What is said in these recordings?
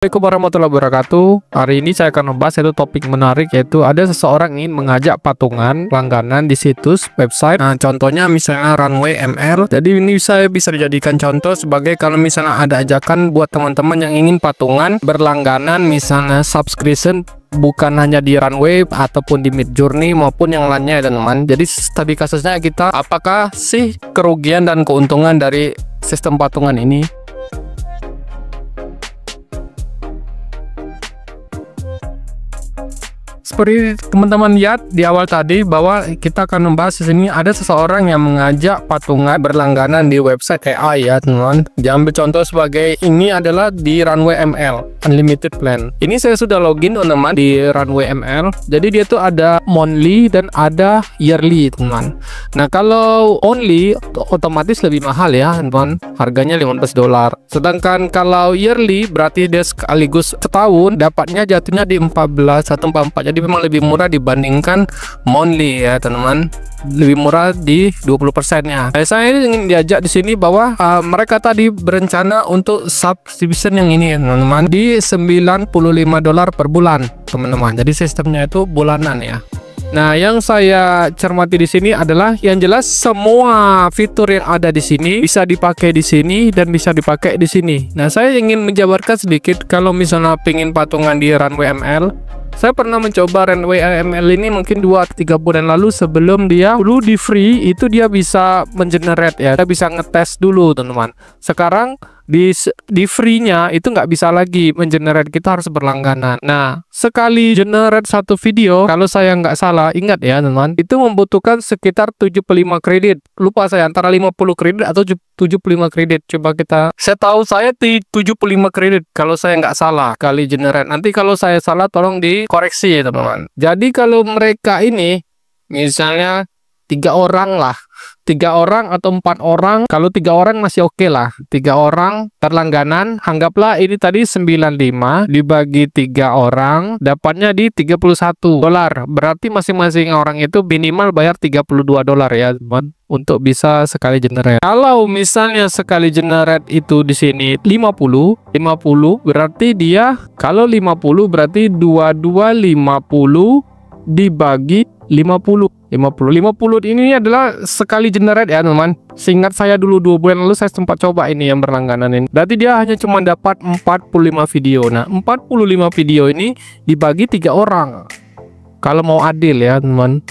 Assalamualaikum warahmatullahi wabarakatuh. Hari ini saya akan membahas satu topik menarik, yaitu ada seseorang ingin mengajak patungan langganan di situs website. Nah, contohnya misalnya Runway ML. Jadi ini bisa dijadikan contoh sebagai kalau misalnya ada ajakan buat teman-teman yang ingin patungan berlangganan, misalnya subscription bukan hanya di Runway ataupun di Midjourney maupun yang lainnya ya teman-teman. Jadi tadi kasusnya kita apakah sih kerugian dan keuntungan dari sistem patungan ini? Seperti teman-teman lihat di awal tadi bahwa kita akan membahas di sini ada seseorang yang mengajak patungan berlangganan di website AI ya teman-teman. Diambil contoh sebagai ini adalah di Runway ML Unlimited Plan. Ini saya sudah login teman-teman di Runway ML. Jadi dia tuh ada monthly dan ada yearly teman. Nah kalau only otomatis lebih mahal ya teman, harganya $15. Sedangkan kalau yearly berarti dia sekaligus setahun dapatnya jatuhnya di 14 atau 44. Jadi memang lebih murah dibandingkan monthly ya teman-teman, lebih murah di 20%-nya. Saya ingin diajak di sini bahwa mereka tadi berencana untuk subscription yang ini teman-teman di $95 per bulan teman-teman. Jadi sistemnya itu bulanan ya. Nah, yang saya cermati di sini adalah yang jelas semua fitur yang ada di sini bisa dipakai di sini dan bisa dipakai di sini. Nah, saya ingin menjabarkan sedikit kalau misalnya pengen patungan di Runway ML. Saya pernah mencoba Runway ML ini mungkin 2-3 bulan lalu sebelum dia dulu di free itu dia bisa mengenerate ya. Kita bisa ngetes dulu teman-teman. Sekarang di free-nya itu nggak bisa lagi mengenerate, kita harus berlangganan. Nah, sekali generate satu video, kalau saya nggak salah, ingat ya teman-teman, itu membutuhkan sekitar 75 kredit. Lupa saya antara 50 kredit atau 75 kredit. Coba saya tahu saya di 75 kredit kalau saya nggak salah kali generate. Nanti kalau saya salah tolong dikoreksi ya teman-teman. Jadi kalau mereka ini misalnya 3 orang lah, 3 orang atau 4 orang, kalau 3 orang masih oke lah, 3 orang berlangganan, anggaplah ini tadi 95 dibagi 3 orang dapatnya di $31, berarti masing-masing orang itu minimal bayar $32 ya teman untuk bisa sekali generate. Kalau misalnya sekali generate itu di sini 50 berarti dia kalau 50 berarti 2250 dibagi 50 ini adalah sekali generate ya teman. Seingat saya dulu 2 bulan lalu saya sempat coba ini yang berlangganan ini. Berarti dia hanya cuma dapat 45 video. Nah 45 video ini dibagi 3 orang kalau mau adil ya teman.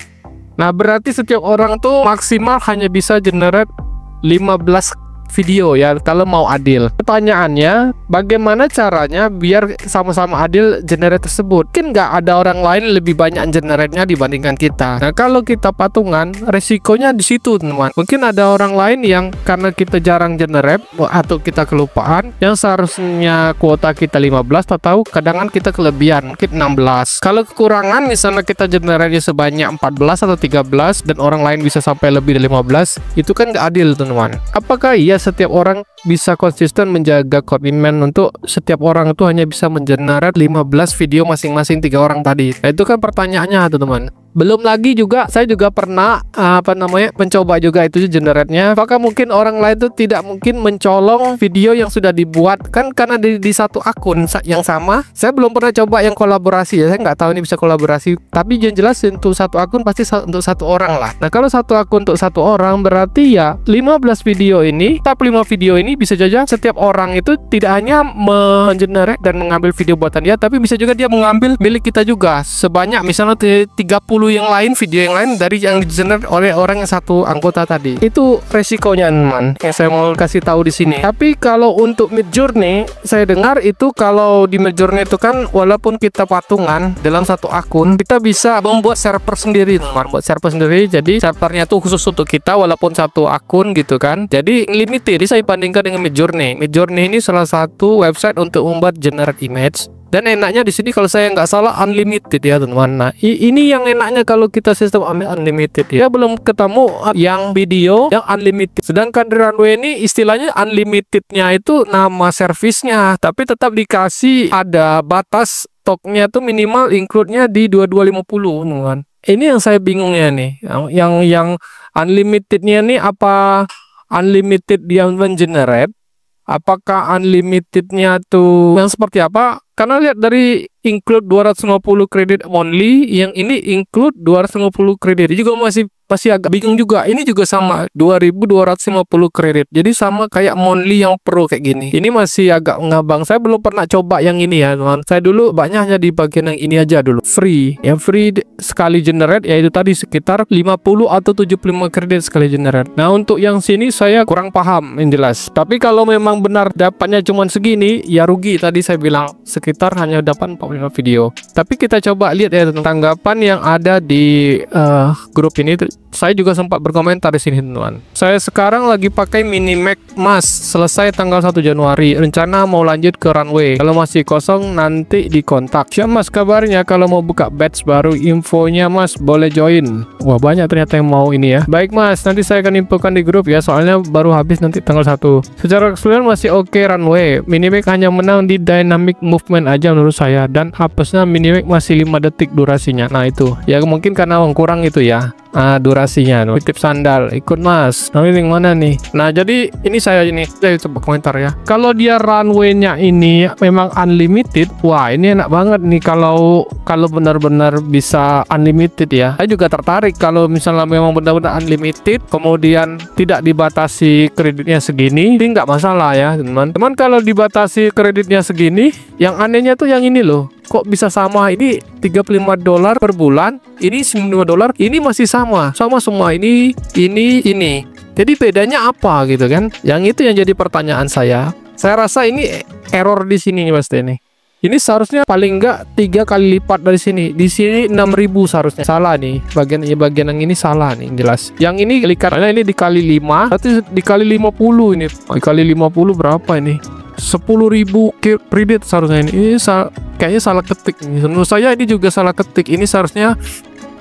Nah berarti setiap orang tuh maksimal hanya bisa generate 15 video ya kalau mau adil. Pertanyaannya bagaimana caranya biar sama-sama adil generate tersebut? Mungkin nggak ada orang lain lebih banyak generate-nya dibandingkan kita. Nah kalau kita patungan resikonya di situ teman. Mungkin ada orang lain yang karena kita jarang generate atau kita kelupaan yang seharusnya kuota kita 15 atau kadang kita kelebihan mungkin 16. Kalau kekurangan misalnya kita generate sebanyak 14 atau 13 dan orang lain bisa sampai lebih dari 15, itu kan nggak adil teman. Apakah iya setiap orang bisa konsisten menjaga komitmen untuk setiap orang itu hanya bisa mengenerate 15 video masing-masing 3 orang tadi? Nah, itu kan pertanyaannya teman-teman. Belum lagi juga saya juga pernah mencoba juga itu generate-nya. Apakah mungkin orang lain itu tidak mungkin mencolong video yang sudah dibuat kan karena di satu akun yang sama. Saya belum pernah coba yang kolaborasi ya. Saya nggak tahu ini bisa kolaborasi. Tapi yang jelas untuk satu akun pasti untuk satu orang lah. Nah kalau satu akun untuk satu orang berarti ya 15 video ini, top 5 video ini bisa saja setiap orang itu tidak hanya mengenerate dan mengambil video buatan dia, tapi bisa juga dia mengambil milik kita juga sebanyak misalnya 30 yang lain, video yang lain dari yang di-generate oleh orang yang satu anggota tadi. Itu resikonya teman yang saya mau kasih tahu di sini. Tapi kalau untuk Midjourney, saya dengar itu kalau di Midjourney itu kan walaupun kita patungan dalam satu akun, kita bisa membuat server sendiri teman, buat server sendiri. Jadi servernya tuh khusus untuk kita walaupun satu akun gitu kan. Jadi limited. Jadi saya bandingkan dengan Midjourney. Midjourney ini salah satu website untuk membuat generate image. Dan enaknya di sini kalau saya nggak salah unlimited ya teman-teman. Nah ini yang enaknya kalau kita sistem unlimited ya. Belum ketemu yang video yang unlimited. Sedangkan di Runway ini istilahnya unlimitednya itu nama servisnya, tapi tetap dikasih ada batas stoknya tuh minimal include-nya di 2250 teman. Ini yang saya bingungnya nih. Yang unlimitednya nih apa unlimited dia mengenerate Apakah unlimitednya tuh yang seperti apa? Karena lihat dari include 250 kredit only, yang ini include 250 kredit. Juga masih agak bingung juga. Ini juga sama 2250 kredit. Jadi sama kayak monthly yang pro kayak gini. Ini masih agak ngabang. Saya belum pernah coba yang ini ya, teman. Saya dulu banyaknya di bagian yang ini aja dulu. Free. Yang free sekali generate yaitu tadi sekitar 50 atau 75 kredit sekali generate. Nah, untuk yang sini saya kurang paham yang jelas. Tapi kalau memang benar dapatnya cuma segini, ya rugi tadi saya bilang. Sekitar hanya dapat 45 video. Tapi kita coba lihat ya tanggapan yang ada di grup ini. Saya juga sempat berkomentar di sini, teman. Saya sekarang lagi pakai Mini Mac Mas, selesai tanggal 1 Januari. Rencana mau lanjut ke runway. Kalau masih kosong nanti dikontak. Siap Mas, kabarnya kalau mau buka batch baru, infonya Mas boleh join. Wah, banyak ternyata yang mau ini ya. Baik Mas, nanti saya akan infokan di grup ya, soalnya baru habis nanti tanggal 1. Secara keseluruhan masih oke runway. Mini Mac hanya menang di dynamic movement aja menurut saya, dan hapusnya Mini Mac masih 5 detik durasinya. Nah itu ya mungkin karena kurang itu ya durasinya. Titip sandal ikut Mas. Nah ini yang mana nih? Nah jadi ini saya coba komentar ya. Kalau dia runway-nya ini memang unlimited, wah ini enak banget nih kalau benar-benar bisa unlimited ya. Saya juga tertarik kalau misalnya memang benar-benar unlimited, kemudian tidak dibatasi kreditnya segini, ini nggak masalah ya teman-teman. Kalau dibatasi kreditnya segini, yang anehnya tuh yang ini loh. Kok bisa sama? Ini $35 per bulan, ini $95, ini masih sama semua, ini. Jadi bedanya apa gitu kan? Yang itu yang jadi pertanyaan saya. Saya rasa ini error di sini nih Mas Denny. Ini seharusnya paling enggak 3 kali lipat dari sini. Di sini 6.000 seharusnya. Salah nih. Bagian yang ini salah nih, jelas. Yang ini karena ini dikali 5, berarti dikali 50 ini. Dikali 50 berapa ini? 10.000 kredit seharusnya ini. Kayaknya salah ketik. Menurut saya ini juga salah ketik. Ini seharusnya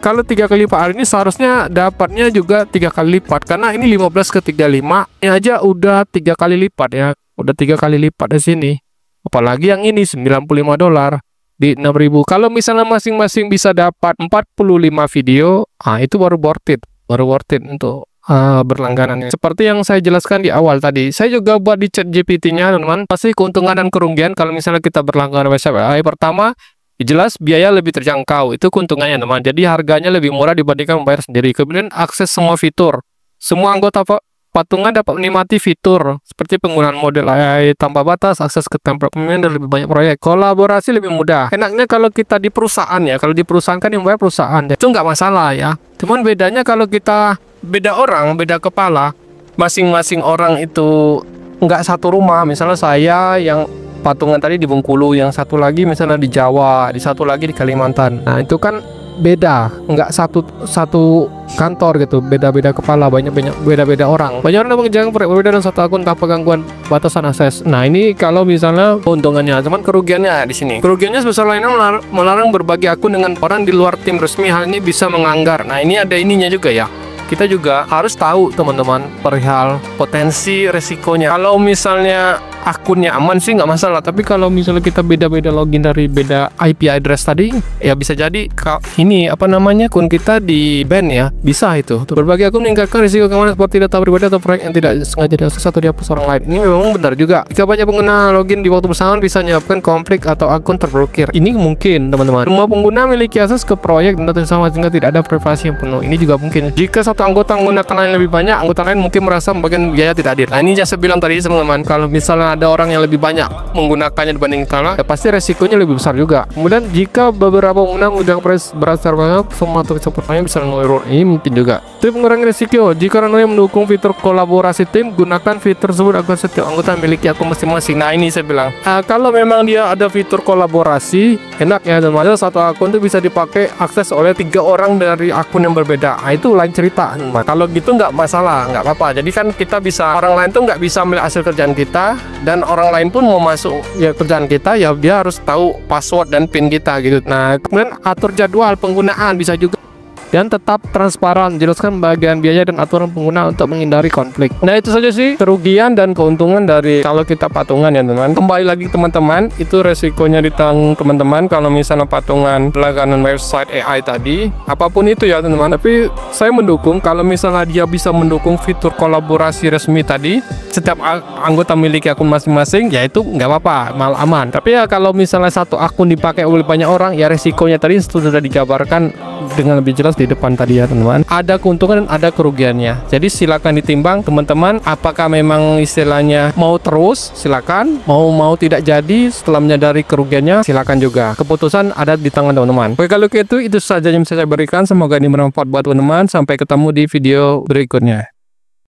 kalau 3 kali lipat ini seharusnya dapatnya juga 3 kali lipat, karena ini 15 ke 35 ini aja udah 3 kali lipat ya. Udah 3 kali lipat di sini. Apalagi yang ini $95 di 6.000. Kalau misalnya masing-masing bisa dapat 45 video, itu baru worth it. Untuk berlangganan. Seperti yang saya jelaskan di awal tadi, saya juga buat di ChatGPT-nya teman-teman. Pasti keuntungan dan kerugian kalau misalnya kita berlangganan website AI. Pertama, jelas biaya lebih terjangkau, itu keuntungannya teman. Jadi harganya lebih murah dibandingkan membayar sendiri. Kemudian akses semua fitur, semua anggota patungan dapat menikmati fitur seperti penggunaan model AI tanpa batas, akses ke template pemain, dan lebih banyak proyek. Kolaborasi lebih mudah. Enaknya kalau kita di perusahaan ya, kalau di perusahaan kan yang bayar perusahaan ya, itu nggak masalah ya. Cuman bedanya kalau kita beda orang, beda kepala, masing-masing orang itu nggak satu rumah. Misalnya saya yang patungan tadi di Bengkulu, yang satu lagi misalnya di Jawa, di satu lagi di Kalimantan. Nah itu kan beda, nggak satu kantor gitu, beda-beda kepala, beda-beda orang. Banyak orang mengerjakan proyek berbeda dan satu akun tanpa gangguan batasan akses. Nah ini kalau misalnya keuntungannya, cuman kerugiannya di sini. Kerugiannya sebesar lainnya melarang berbagi akun dengan orang di luar tim resmi. Hal ini bisa menganggar. Nah ini ada ininya juga ya. Kita juga harus tahu teman-teman perihal potensi resikonya. Kalau misalnya akunnya aman sih nggak masalah, tapi kalau misalnya kita beda-beda login dari beda IP address tadi, ya bisa jadi ini akun kita di ban ya, bisa itu. Berbagai akun meningkatkan risiko keamanan seperti data pribadi atau proyek yang tidak sengaja diakses atau dihapus orang lain. Ini memang benar juga. Jika banyak pengguna login di waktu bersamaan bisa menyebabkan konflik atau akun terblokir. Ini mungkin teman-teman. Semua pengguna memiliki akses ke proyek dan data sama sehingga tidak ada privasi yang penuh. Ini juga mungkin. Jika satu anggota menggunakan lain lebih banyak, anggota lain mungkin merasa bagian biaya tidak adil. Nah ini yang saya bilang tadi teman-teman, kalau misalnya ada orang yang lebih banyak menggunakannya dibanding kita, ya pasti resikonya lebih besar juga. Kemudian jika beberapa pengguna menggunakan berasal banyak, semua atau kecepatan bisa menurun. Ini mungkin juga. Tip mengurangi resiko. Jika runway mendukung fitur kolaborasi tim, gunakan fitur tersebut agar setiap anggota memiliki akun masing-masing. Nah ini saya bilang, kalau memang dia ada fitur kolaborasi, enak ya teman-teman. Satu akun itu bisa dipakai akses oleh 3 orang dari akun yang berbeda. Nah itu lain cerita teman. Kalau gitu nggak masalah, nggak apa-apa. Jadi kan kita bisa, orang lain tuh nggak bisa melihat hasil kerjaan kita, dan orang lain pun mau masuk ya kerjaan kita, ya dia harus tahu password dan pin kita gitu. Nah kemudian atur jadwal penggunaan bisa juga. dan tetap transparan, jelaskan bagian biaya dan aturan pengguna untuk menghindari konflik. Nah, itu saja sih kerugian dan keuntungan dari kalau kita patungan ya teman-teman. Kembali lagi teman-teman, itu resikonya di tangan teman-teman kalau misalnya patungan langganan website AI tadi, apapun itu ya teman-teman. Tapi saya mendukung kalau misalnya dia bisa mendukung fitur kolaborasi resmi tadi, setiap anggota memiliki akun masing-masing, ya itu nggak apa-apa, malah aman. Tapi ya kalau misalnya satu akun dipakai oleh banyak orang, ya resikonya tadi sudah dijabarkan dengan lebih jelas di depan tadi ya teman-teman. Ada keuntungan dan ada kerugiannya. Jadi silakan ditimbang teman-teman, apakah memang istilahnya mau terus, silakan. Mau tidak jadi setelah menyadari kerugiannya, silakan juga. Keputusan ada di tangan teman-teman. Oke, kalau gitu itu saja yang bisa saya berikan. Semoga ini bermanfaat buat teman-teman. Sampai ketemu di video berikutnya.